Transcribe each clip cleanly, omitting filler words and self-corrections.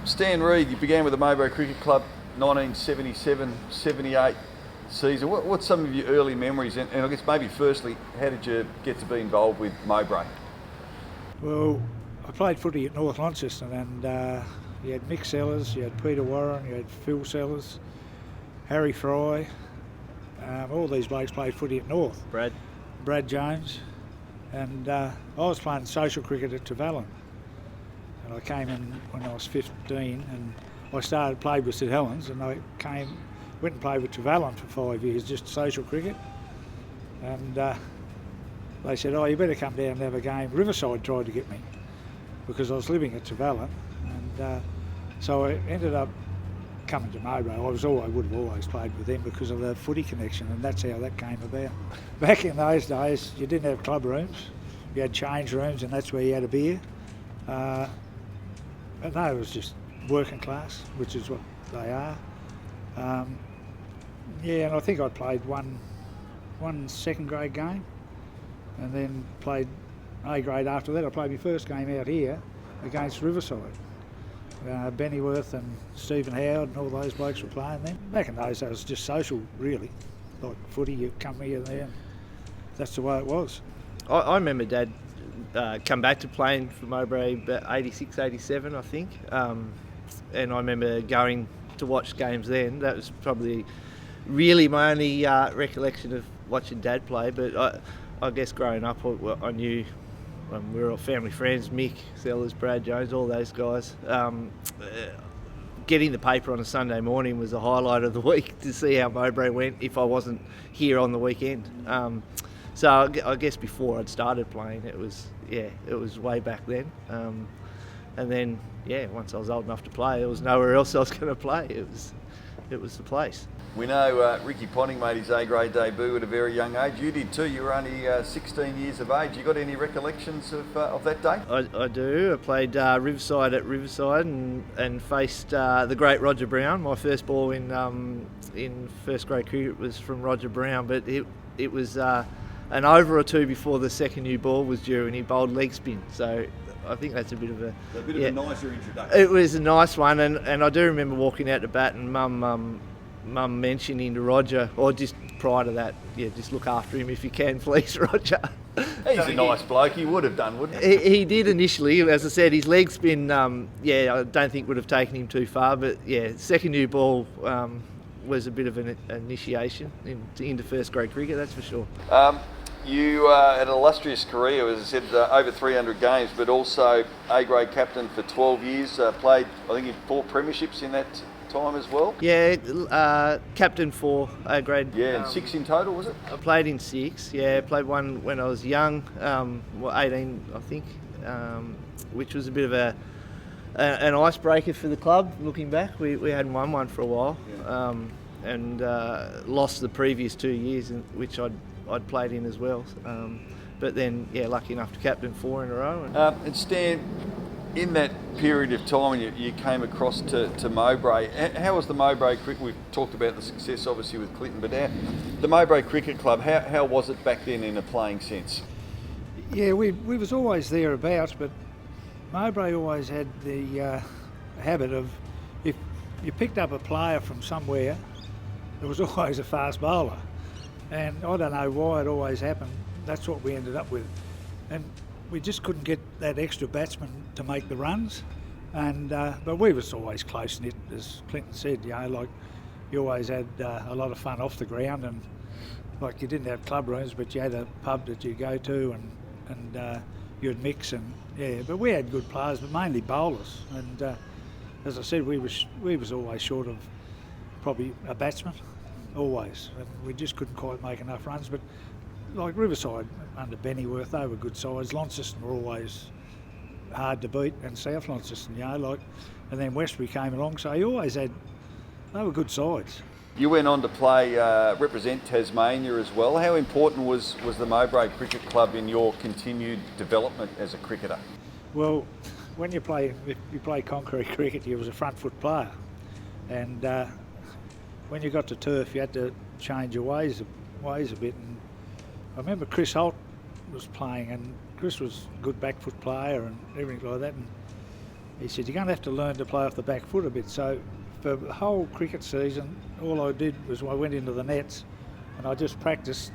Stan Reid, you began with the Mowbray Cricket Club 1977-78 season. What's some of your early memories? And I guess maybe firstly, how did you get to be involved with Mowbray? Well, I played footy at North Launceston, and you had Mick Sellers, you had Peter Warren, you had Phil Sellers, Harry Fry. All these blokes played footy at North. Brad Jones. And I was playing social cricket at Tavallin. And I came in when I was 15, and I played with St Helens, and I went and played with Tavallin for 5 years, just social cricket. And they said, "Oh, you better come down and have a game." Riverside tried to get me because I was living at Tavallin, and so I ended up coming to Mowbray. I would have always played with them because of the footy connection, and that's how that came about. Back in those days, you didn't have club rooms; you had change rooms, and that's where you had a beer. But no, it was just working class, which is what they are. And I think I played one second grade game, and then played A-Grade after that. I played my first game out here against Riverside. Bennyworth and Stephen Howard and all those blokes were playing then. Back in those days, it was just social, really. Like footy, you come here and there. That's the way it was. I remember Dad come back to playing for Mowbray about 86, 87, I think. And I remember going to watch games then. That was probably really my only recollection of watching Dad play. But I guess growing up, I knew we were all family friends, Mick Sellers, Brad Jones, all those guys. Getting the paper on a Sunday morning was the highlight of the week to see how Mowbray went if I wasn't here on the weekend. So I guess before I'd started playing, it was way back then. And then, once I was old enough to play, there was nowhere else I was going to play. It was the place. We know Ricky Ponting made his A-grade debut at a very young age. You did too. You were only 16 years of age. You got any recollections of that day? I do. I played Riverside at Riverside and faced the great Roger Brown. My first ball in first grade cricket was from Roger Brown, but it was an over or two before the second new ball was due, and he bowled leg spin. So I think that's a bit of a nicer introduction. It was a nice one, and I do remember walking out to bat and Mum mentioning to Roger, or just prior to that, just look after him if you can, please, Roger. He's a nice bloke. He would have done, wouldn't he? He did initially. As I said, his leg spin, I don't think would have taken him too far, but second new ball was a bit of an initiation into first grade cricket, that's for sure. You had an illustrious career, as I said, over 300 games, but also A-grade captain for 12 years. Played, I think, in 4 premierships in that time as well. Captain for A-grade. And 6 in total, was it? I played in 6. Played one when I was young, 18, I think, which was a bit of an icebreaker for the club. Looking back, we hadn't won one for a while, and lost the previous 2 years, which I'd played in as well. But then, lucky enough to captain 4 in a row. And Stan, in that period of time you came across to Mowbray, how was the Mowbray Cricket? We've talked about the success obviously with Clinton, but the Mowbray Cricket Club, how was it back then in a playing sense? We was always thereabouts, but Mowbray always had the habit of, if you picked up a player from somewhere, there was always a fast bowler. And I don't know why it always happened. That's what we ended up with. And we just couldn't get that extra batsman to make the runs. And but we was always close-knit, as Clinton said, like you always had a lot of fun off the ground, and like you didn't have club rooms, but you had a pub that you go to, and you'd mix, and but we had good players, but mainly bowlers. And as I said, we was always short of probably a batsman. Always, and we just couldn't quite make enough runs. But like Riverside under Bennyworth, they were good sides. Launceston were always hard to beat, and South Launceston, and then Westbury came along. So you always they were good sides. You went on to play, represent Tasmania as well. How important was the Mowbray Cricket Club in your continued development as a cricketer? Well, if you play concrete cricket, you was a front foot player, and when you got to turf, you had to change your ways a bit. And I remember Chris Holt was playing, and Chris was a good back foot player and everything like that. And he said, you're going to have to learn to play off the back foot a bit. So for the whole cricket season, all I did was I went into the nets and I just practiced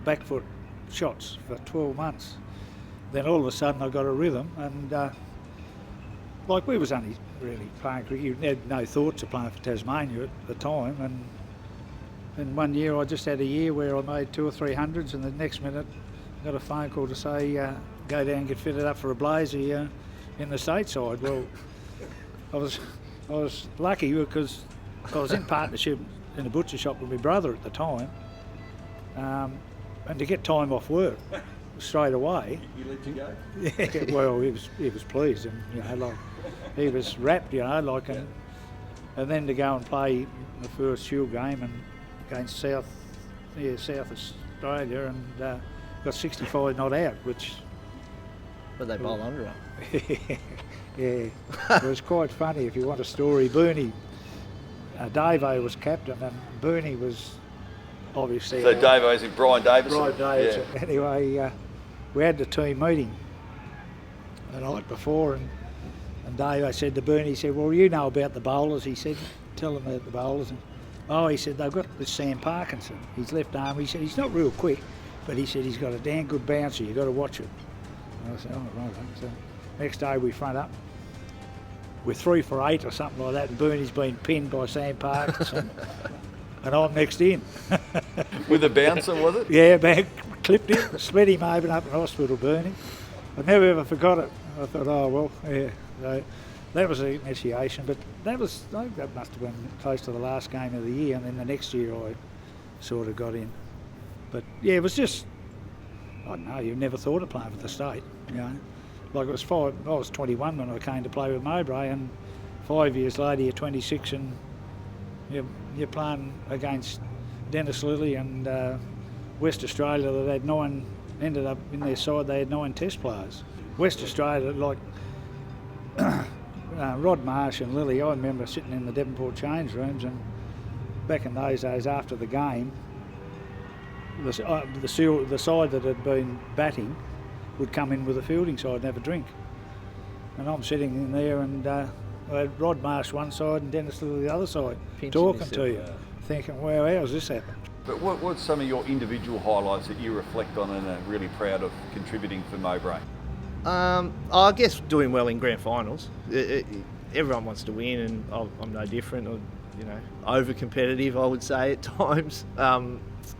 back foot shots for 12 months. Then all of a sudden I got a rhythm, and like we was only really playing cricket. You had no thoughts of playing for Tasmania at the time, and one year I just had a year where I made 200 or 300s, and the next minute I got a phone call to say go down and get fitted up for a blazer in the stateside. Well, I was lucky because I was in partnership in a butcher shop with my brother at the time, and to get time off work straight away. He let you go? Yeah, well, he was pleased, and like he was rapt, and then to go and play the first Shield game and against South Australia, and got 65 not out, which. But they bowl under it. Yeah, it was quite funny. If you want a story, Bernie, Davo was captain, and Bernie was obviously. So Davo's in Brian Davison. Brian Davison. Yeah. Anyway, we had the team meeting the night before, and Davo said to Bernie, he said, well, you know about the bowlers. He said, tell them about the bowlers. And, he said, they've got this Sam Parkinson. He's left arm. He said, he's not real quick, but he said, he's got a damn good bouncer. You've got to watch it. And I said, oh, right. So next day we front up. We're 3 for 8 or something like that, and Bernie's been pinned by Sam Parkinson, and I'm next in. With a bouncer, was it? Yeah, clipped him, split him open up in hospital, Bernie. I never ever forgot it. I thought, oh well, yeah. So that was the initiation, but that must have been close to the last game of the year, and then the next year I sort of got in. But yeah, it was just, I don't know, you never thought of playing for the state, Like I was 21 when I came to play with Mowbray, and 5 years later you're 26 and you're playing against Dennis Lilly and West Australia that had 9, ended up in their side, they had 9 test players. West Australia, like Rod Marsh and Lilly, I remember sitting in the Devonport change rooms, and back in those days after the game, the side that had been batting would come in with a fielding side and have a drink. And I'm sitting in there, and I had Rod Marsh one side and Dennis Lilly the other side, talking to you, thinking, wow, how's this happened? But what's some of your individual highlights that you reflect on and are really proud of contributing for Mowbray? I guess doing well in grand finals. Everyone wants to win, and I'm no different. Or, over competitive, I would say at times.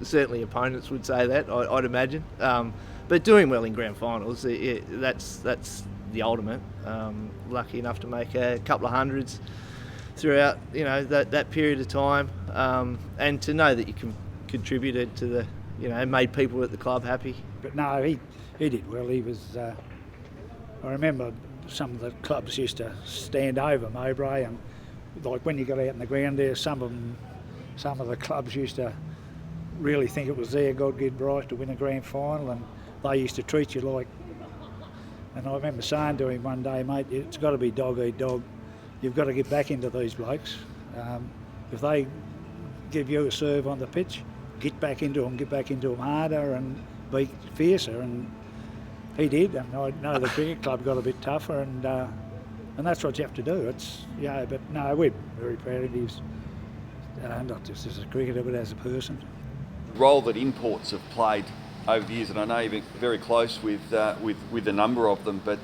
Certainly opponents would say that, I'd imagine. But doing well in grand finals, that's the ultimate. Lucky enough to make a couple of hundreds throughout, that period of time, and to know that you contributed to the, made people at the club happy. But no, he did well. He was. I remember some of the clubs used to stand over Mowbray, and like when you got out in the ground there, some of the clubs used to really think it was their God-given right to win a grand final, and they used to treat you like. And I remember saying to him one day, mate, it's got to be dog eat dog. You've got to get back into these blokes. If they give you a serve on the pitch, get back into them harder and be fiercer. And he did, and I know the cricket club got a bit tougher, and that's what you have to do. But no, we're very proud of him. Not just as a cricketer, but as a person. The role that imports have played over the years, and I know you've been very close with a number of them, but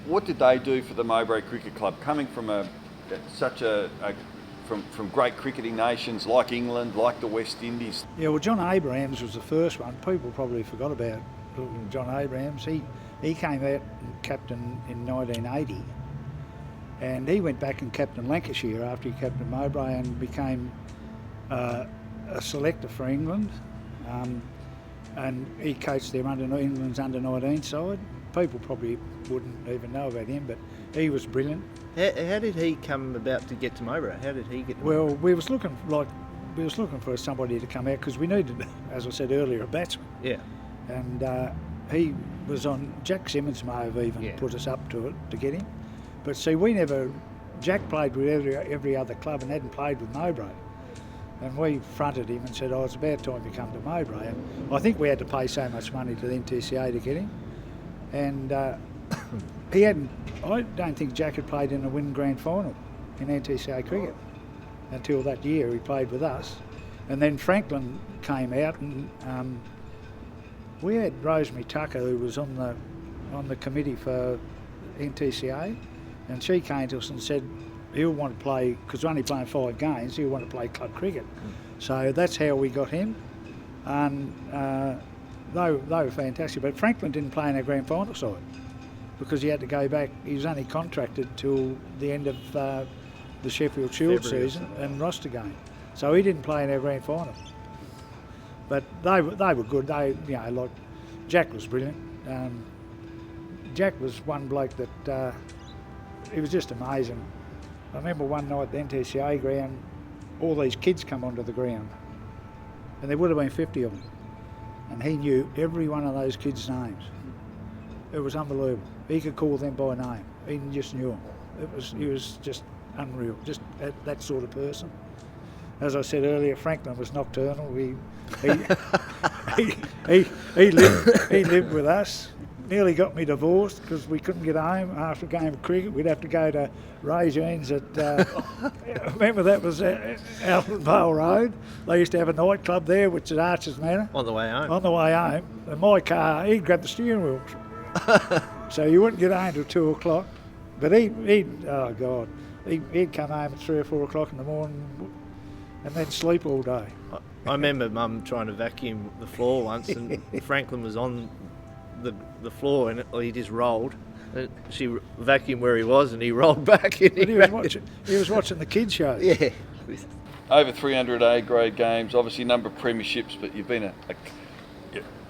what did they do for the Mowbray Cricket Club, coming from from great cricketing nations like England, like the West Indies? Yeah, well, John Abrahams was the first one. People probably forgot about John Abrahams. He came out and captain in 1980, and he went back and captained Lancashire after he captained Mowbray, and became a selector for England, and he coached their England's under-19 side. People probably wouldn't even know about him, but he was brilliant. How did he come about to get to Mowbray? How did he get to Mowbray? Well, we was looking for somebody to come out because we needed, as I said earlier, a batsman. Yeah. And he was on. Jack Simmons may have even put us up to it to get him, but see, Jack played with every other club and hadn't played with Mowbray. And we fronted him and said, it's about time you come to Mowbray. And I think we had to pay so much money to the NTCA to get him. And he hadn't. I don't think Jack had played in a win grand final in NTCA cricket until that year. He played with us, and then Franklin came out, and we had Rosemary Tucker, who was on the committee for NTCA, and she came to us and said he'll want to play, because we're only playing 5 games, he'll want to play club cricket. So that's how we got him, and they were fantastic. But Franklin didn't play in our grand final side because he had to go back. He was only contracted till the end of the Sheffield Shield season and roster game, so he didn't play in our grand final. But they were good. They, like Jack was brilliant. Jack was one bloke that he was just amazing. I remember one night at the NTCA ground, all these kids come onto the ground, and there would have been 50 of them, and he knew every one of those kids' names. It was unbelievable. He could call them by name. He just knew them. He was just unreal, just that sort of person. As I said earlier, Franklin was nocturnal. He lived with us. Nearly got me divorced because we couldn't get home after a game of cricket. We'd have to go to Regine's at, remember that was Alton Vale Road. They used to have a nightclub there, which is Archer's Manor. On the way home. On the way home. And my car, he'd grab the steering wheel. So you wouldn't get home till 2 o'clock. But he'd come home at 3 or 4 o'clock in the morning and then sleep all day. I remember Mum trying to vacuum the floor once, and Franklin was on the floor, and he just rolled. She vacuumed where he was, and he rolled back. And he was watching the kids show. Yeah. Over 300 A-grade games, obviously a number of premierships, but you've been a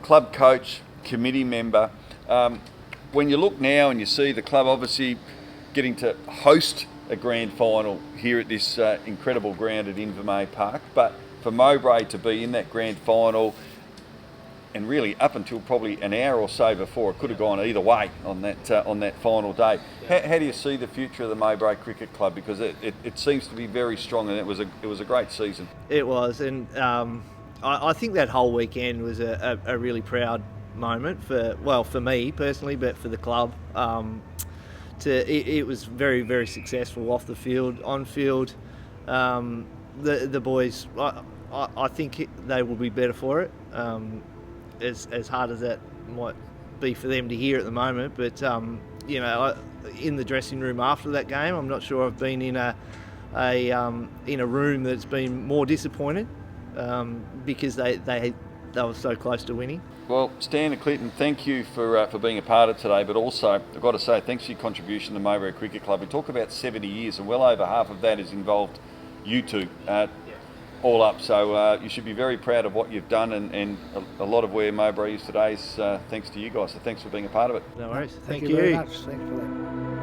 club coach, committee member. When you look now and you see the club obviously getting to host a grand final here at this incredible ground at Invermay Park, but for Mowbray to be in that grand final, and really up until probably an hour or so before, it could have gone either way on that final day. How do you see the future of the Mowbray Cricket Club? Because it seems to be very strong, and it was a great season. It was, and I think that whole weekend was a really proud moment for me personally, but for the club. It was very, very successful off the field, on field. The boys, I think they will be better for it. As hard as that might be for them to hear at the moment, but in the dressing room after that game, I'm not sure I've been in a room that's been more disappointed because they were so close to winning. Well, Stan and Clinton, thank you for being a part of today, but also I've got to say thanks for your contribution to Mowbray Cricket Club. We talk about 70 years, and well over half of that has involved you two. All up, so you should be very proud of what you've done, and a lot of where Mowbray is today is thanks to you guys, so thanks for being a part of it. No worries. Thank you very much. Thanks for that.